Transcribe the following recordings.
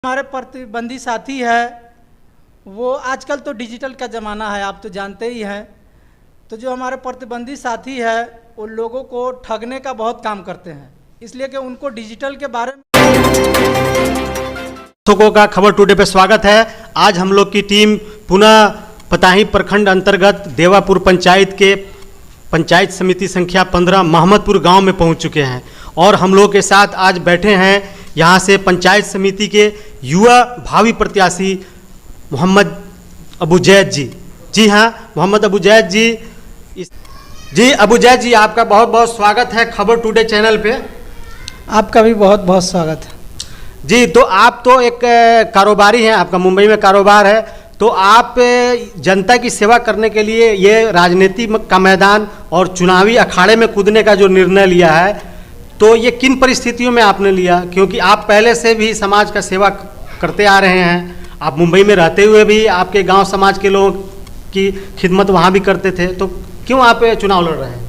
हमारे प्रतिबंधी साथी है वो आजकल तो डिजिटल का ज़माना है, आप तो जानते ही हैं। तो जो हमारे प्रतिबंधी साथी है वो लोगों को ठगने का बहुत काम करते हैं, इसलिए कि उनको डिजिटल के बारे में दर्शकों का खबर टुडे पे स्वागत है। आज हम लोग की टीम पुनः पताही प्रखंड अंतर्गत देवापुर पंचायत के पंचायत समिति संख्या 15 मोहम्मदपुर गांव में पहुंच चुके हैं और हम लोग के साथ आज बैठे हैं यहां से पंचायत समिति के युवा भावी प्रत्याशी मोहम्मद अबू जैद जी। जी हाँ, मोहम्मद अबू जैद जी। अबू जैद जी, आपका बहुत बहुत स्वागत है खबर टुडे चैनल पे। आपका भी बहुत बहुत स्वागत है जी। तो आप तो एक कारोबारी हैं, आपका मुंबई में कारोबार है, तो आप जनता की सेवा करने के लिए ये राजनीति का मैदान और चुनावी अखाड़े में कूदने का जो निर्णय लिया है, तो ये किन परिस्थितियों में आपने लिया? क्योंकि आप पहले से भी समाज का सेवा करते आ रहे हैं, आप मुंबई में रहते हुए भी आपके गांव समाज के लोगों की खिदमत वहाँ भी करते थे, तो क्यों आप चुनाव लड़ रहे हैं?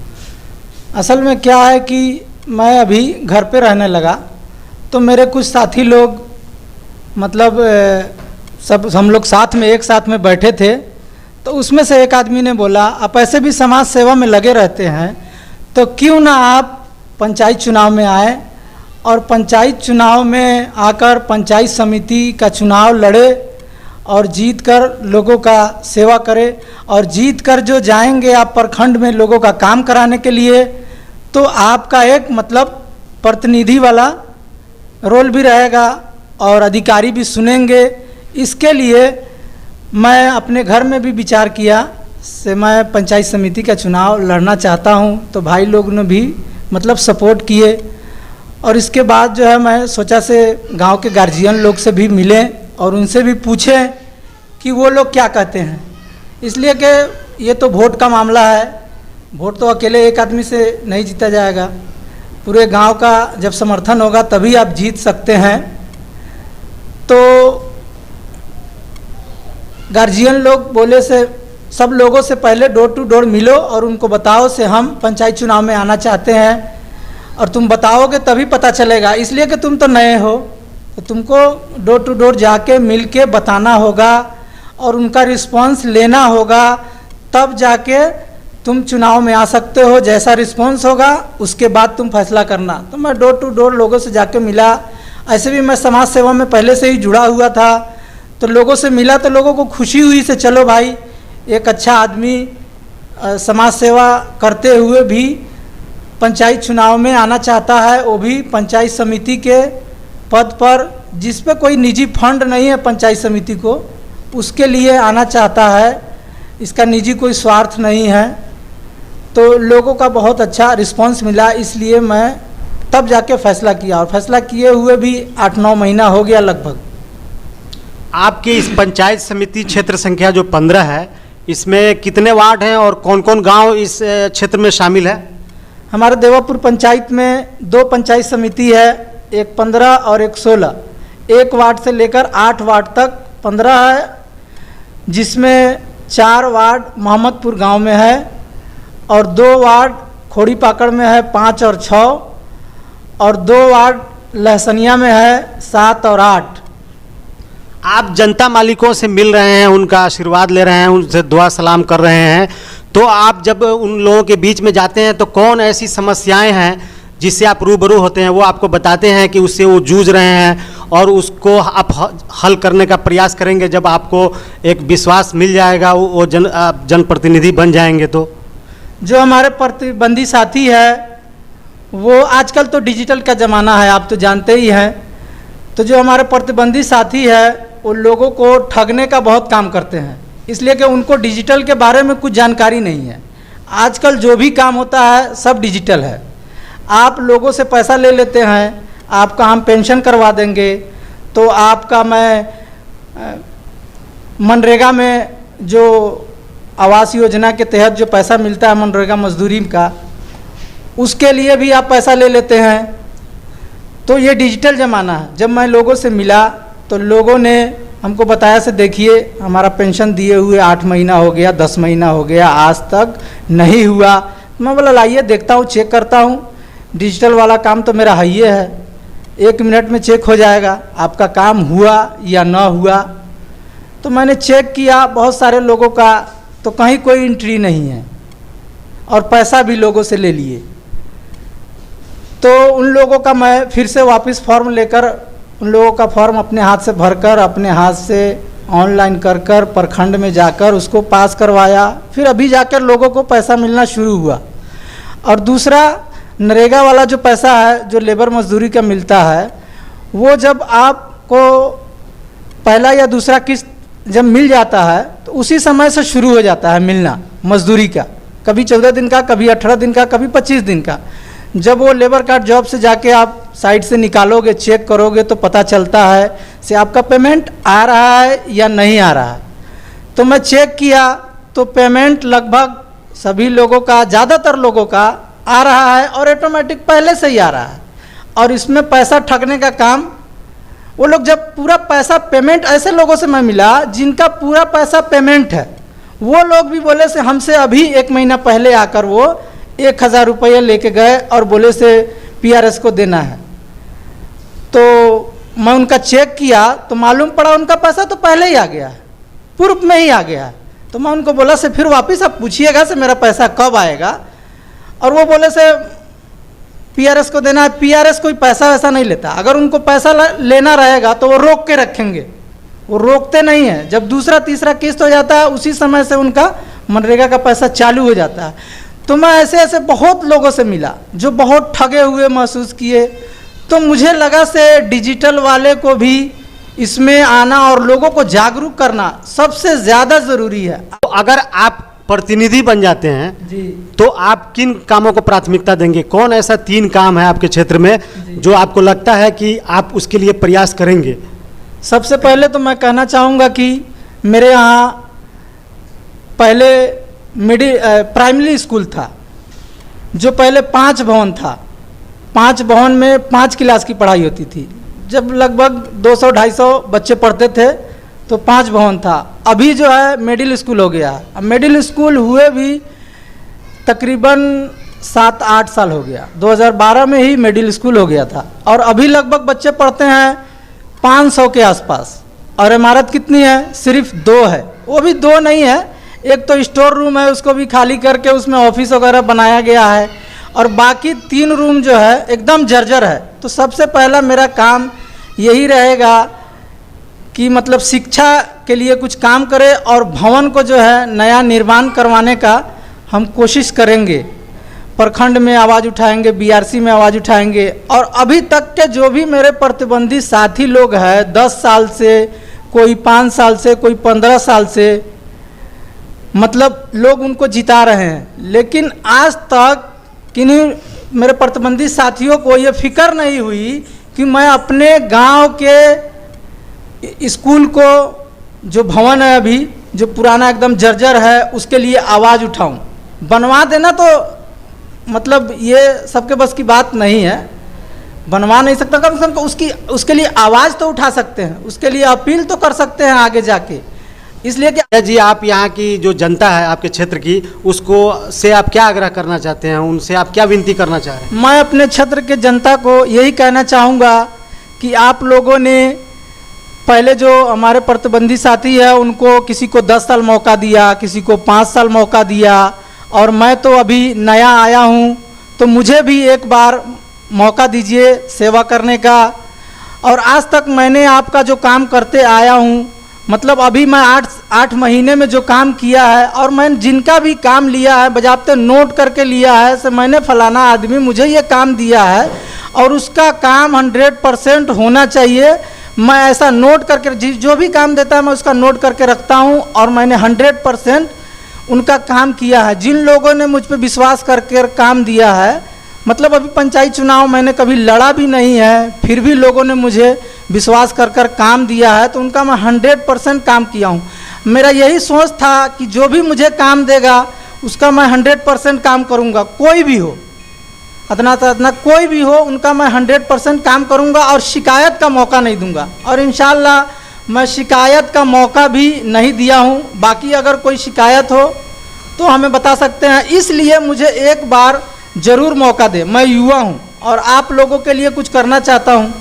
असल में क्या है कि मैं अभी घर पे रहने लगा तो मेरे कुछ साथी लोग मतलब सब हम लोग साथ में एक साथ में बैठे थे, तो उसमें से एक आदमी ने बोला आप ऐसे भी समाज सेवा में लगे रहते हैं तो क्यों ना आप पंचायत चुनाव में आए और पंचायत चुनाव में आकर पंचायत समिति का चुनाव लड़े और जीत कर लोगों का सेवा करें, और जीत कर जो जाएंगे आप प्रखंड में लोगों का काम कराने के लिए, तो आपका एक मतलब प्रतिनिधि वाला रोल भी रहेगा और अधिकारी भी सुनेंगे। इसके लिए मैं अपने घर में भी विचार किया से मैं पंचायत समिति का चुनाव लड़ना चाहता हूं, तो भाई लोग ने भी मतलब सपोर्ट किए। और इसके बाद जो है मैं सोचा से गांव के गार्जियन लोग से भी मिलें और उनसे भी पूछें कि वो लोग क्या कहते हैं, इसलिए कि ये तो वोट का मामला है, वोट तो अकेले एक आदमी से नहीं जीता जाएगा, पूरे गांव का जब समर्थन होगा तभी आप जीत सकते हैं। तो गार्जियन लोग बोले से सब लोगों से पहले डोर टू डोर मिलो और उनको बताओ से हम पंचायत चुनाव में आना चाहते हैं, और तुम बताओगे तभी पता चलेगा, इसलिए कि तुम तो नए हो तो तुमको डोर टू डोर जाके मिल के बताना होगा और उनका रिस्पांस लेना होगा, तब जाके तुम चुनाव में आ सकते हो। जैसा रिस्पांस होगा उसके बाद तुम फैसला करना। तो मैं डोर टू डोर लोगों से जाके मिला। ऐसे भी मैं समाज सेवा में पहले से ही जुड़ा हुआ था, तो लोगों से मिला तो लोगों को खुशी हुई से चलो भाई एक अच्छा आदमी समाज सेवा करते हुए भी पंचायत चुनाव में आना चाहता है, वो भी पंचायत समिति के पद पर, जिस पे कोई निजी फंड नहीं है पंचायत समिति को, उसके लिए आना चाहता है, इसका निजी कोई स्वार्थ नहीं है। तो लोगों का बहुत अच्छा रिस्पांस मिला, इसलिए मैं तब जाके फैसला किया, और फैसला किए हुए भी 8-9 महीना हो गया लगभग। आपकी इस पंचायत समिति क्षेत्र संख्या जो 15 है, इसमें कितने वार्ड हैं और कौन कौन गांव इस क्षेत्र में शामिल है? हमारे देवापुर पंचायत में 2 पंचायत समिति है, एक 15 और एक 16। एक वार्ड से लेकर 8 वार्ड तक 15 है, जिसमें 4 वार्ड मोहम्मदपुर गांव में है और 2 वार्ड खोड़ी पाकड़ में है 5 और 6, और 2 वार्ड लहसनिया में है 7 और 8। आप जनता मालिकों से मिल रहे हैं, उनका आशीर्वाद ले रहे हैं, उनसे दुआ सलाम कर रहे हैं, तो आप जब उन लोगों के बीच में जाते हैं तो कौन ऐसी समस्याएं हैं जिससे आप रूबरू होते हैं, वो आपको बताते हैं कि उससे वो जूझ रहे हैं और उसको आप हल करने का प्रयास करेंगे? जब आपको एक विश्वास मिल जाएगा, वो जनप्रतिनिधि बन जाएंगे, तो जो हमारे प्रतिबंधी साथी है वो आजकल तो डिजिटल का ज़माना है, आप तो जानते ही हैं। तो जो हमारे प्रतिबंधी साथी है वो लोगों को ठगने का बहुत काम करते हैं, इसलिए कि उनको डिजिटल के बारे में कुछ जानकारी नहीं है। आजकल जो भी काम होता है सब डिजिटल है। आप लोगों से पैसा ले लेते हैं, आपका हम पेंशन करवा देंगे, तो आपका मैं मनरेगा में जो आवास योजना के तहत जो पैसा मिलता है मनरेगा मजदूरी का, उसके लिए भी आप पैसा ले लेते हैं। तो ये डिजिटल ज़माना है। जब मैं लोगों से मिला तो लोगों ने हमको बताया से देखिए हमारा पेंशन दिए हुए 8 महीना हो गया, 10 महीना हो गया, आज तक नहीं हुआ। मैं बोला लाइए देखता हूँ, चेक करता हूँ, डिजिटल वाला काम तो मेरा है ही है। 1 मिनट में चेक हो जाएगा आपका काम हुआ या ना हुआ। तो मैंने चेक किया बहुत सारे लोगों का, तो कहीं कोई एंट्री नहीं है और पैसा भी लोगों से ले लिए। तो उन लोगों का मैं फिर से वापस फॉर्म लेकर, उन लोगों का फॉर्म अपने हाथ से भरकर, अपने हाथ से ऑनलाइन कर प्रखंड में जाकर उसको पास करवाया। फिर अभी जाकर लोगों को पैसा मिलना शुरू हुआ। और दूसरा, नरेगा वाला जो पैसा है, जो लेबर मजदूरी का मिलता है, वो जब आपको पहला या दूसरा किस्त जब मिल जाता है तो उसी समय से शुरू हो जाता है मिलना मजदूरी का, कभी 14 दिन का, कभी 18 दिन का, कभी 25 दिन का। जब वो लेबर कार्ड जॉब से जाके आप साइट से निकालोगे, चेक करोगे तो पता चलता है से आपका पेमेंट आ रहा है या नहीं आ रहा है। तो मैं चेक किया तो पेमेंट लगभग सभी लोगों का, ज़्यादातर लोगों का आ रहा है और ऑटोमेटिक पहले से ही आ रहा है। और इसमें पैसा ठगने का काम, वो लोग जब पूरा पैसा पेमेंट, ऐसे लोगों से मैं मिला जिनका पूरा पैसा पेमेंट है, वो लोग भी बोले से हमसे अभी 1 महीना पहले आकर वो 1000 रुपये लेके गए और बोले से PRS को देना है। तो मैं उनका चेक किया तो मालूम पड़ा उनका पैसा तो पहले ही आ गया है, पूर्व में ही आ गया है। तो मैं उनको बोला से फिर वापस आप पूछिएगा से मेरा पैसा कब आएगा। और वो बोले से PRS को देना है। PRS कोई पैसा वैसा नहीं लेता, अगर उनको पैसा लेना रहेगा तो वो रोक के रखेंगे, वो रोकते नहीं हैं। जब दूसरा तीसरा किस्त हो जाता है उसी समय से उनका मनरेगा का पैसा चालू हो जाता है। तो मैं ऐसे ऐसे बहुत लोगों से मिला जो बहुत ठगे हुए महसूस किए। तो मुझे लगा से डिजिटल वाले को भी इसमें आना और लोगों को जागरूक करना सबसे ज़्यादा ज़रूरी है। तो अगर आप प्रतिनिधि बन जाते हैं जी, तो आप किन कामों को प्राथमिकता देंगे? कौन ऐसा 3 काम है आपके क्षेत्र में जो आपको लगता है कि आप उसके लिए प्रयास करेंगे? सबसे पहले तो मैं कहना चाहूँगा कि मेरे यहाँ पहले प्राइमरी स्कूल था, जो पहले 5 भवन था। 5 भवन में 5 क्लास की पढ़ाई होती थी। जब लगभग 200-250 बच्चे पढ़ते थे तो 5 भवन था। अभी जो है मिडिल स्कूल हो गया। अब मिडिल स्कूल हुए भी तकरीबन 7-8 साल हो गया। 2012 में ही मिडिल स्कूल हो गया था और अभी लगभग बच्चे पढ़ते हैं 500 के आसपास। और इमारत कितनी है? सिर्फ 2 है, वो भी 2 नहीं है। एक तो स्टोर रूम है, उसको भी खाली करके उसमें ऑफिस वगैरह बनाया गया है और बाकी 3 रूम जो है एकदम जर्जर है। तो सबसे पहला मेरा काम यही रहेगा कि मतलब शिक्षा के लिए कुछ काम करें और भवन को जो है नया निर्माण करवाने का हम कोशिश करेंगे। प्रखंड में आवाज़ उठाएंगे, BRC में आवाज़ उठाएंगे। और अभी तक के जो भी मेरे प्रतिबंधित साथी लोग हैं, 10 साल से, कोई 5 साल से, कोई 15 साल से, मतलब लोग उनको जिता रहे हैं। लेकिन आज तक किन्हीं मेरे प्रतिबंधित साथियों को ये फिक्र नहीं हुई कि मैं अपने गांव के स्कूल को, जो भवन है अभी, जो पुराना एकदम जर्जर है, उसके लिए आवाज़ उठाऊं। बनवा देना तो मतलब ये सबके बस की बात नहीं है, बनवा नहीं सकता, कम से कम उसके लिए आवाज़ तो उठा सकते हैं, उसके लिए अपील तो कर सकते हैं आगे जाके। इसलिए कि जी, आप यहाँ की जो जनता है आपके क्षेत्र की, उसको से आप क्या आग्रह करना चाहते हैं? उनसे आप क्या विनती करना चाह रहे हैं? मैं अपने क्षेत्र के जनता को यही कहना चाहूँगा कि आप लोगों ने पहले जो हमारे प्रतिबंधित साथी है उनको किसी को 10 साल मौका दिया, किसी को 5 साल मौका दिया, और मैं तो अभी नया आया हूँ, तो मुझे भी एक बार मौका दीजिए सेवा करने का। और आज तक मैंने आपका जो काम करते आया हूँ, मतलब अभी मैं 8 महीने में जो काम किया है, और मैंने जिनका भी काम लिया है बजाते नोट करके लिया है से मैंने फलाना आदमी मुझे ये काम दिया है और उसका काम 100% होना चाहिए। मैं ऐसा नोट करके जो भी काम देता है मैं उसका नोट करके रखता हूँ और मैंने 100% उनका काम किया है। जिन लोगों ने मुझ पर विश्वास करके काम दिया है, मतलब अभी पंचायत चुनाव मैंने कभी लड़ा भी नहीं है, फिर भी लोगों ने मुझे विश्वास कर काम दिया है, तो उनका मैं 100% काम किया हूँ। मेरा यही सोच था कि जो भी मुझे काम देगा उसका मैं 100% काम करूँगा, कोई भी हो, अदना से अदना कोई भी हो, उनका मैं 100% काम करूँगा और शिकायत का मौका नहीं दूँगा। और इंशाअल्लाह मैं शिकायत का मौका भी नहीं दिया हूँ। बाकी अगर कोई शिकायत हो तो हमें बता सकते हैं, इसलिए मुझे एक बार ज़रूर मौका दे। मैं युवा हूँ और आप लोगों के लिए कुछ करना चाहता हूँ।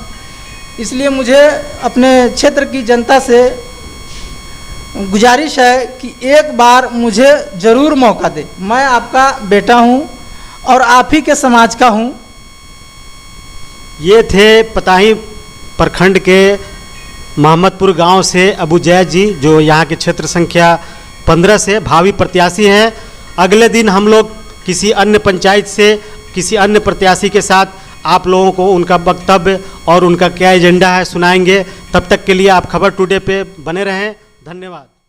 इसलिए मुझे अपने क्षेत्र की जनता से गुजारिश है कि एक बार मुझे ज़रूर मौका दे। मैं आपका बेटा हूँ और आप ही के समाज का हूँ। ये थे पताही प्रखंड के मोहम्मदपुर गांव से अबू जैद जी, जो यहाँ के क्षेत्र संख्या 15 से भावी प्रत्याशी हैं। अगले दिन हम लोग किसी अन्य पंचायत से किसी अन्य प्रत्याशी के साथ आप लोगों को उनका वक्तव्य और उनका क्या एजेंडा है सुनाएंगे। तब तक के लिए आप खबर टुडे पे बने रहें। धन्यवाद।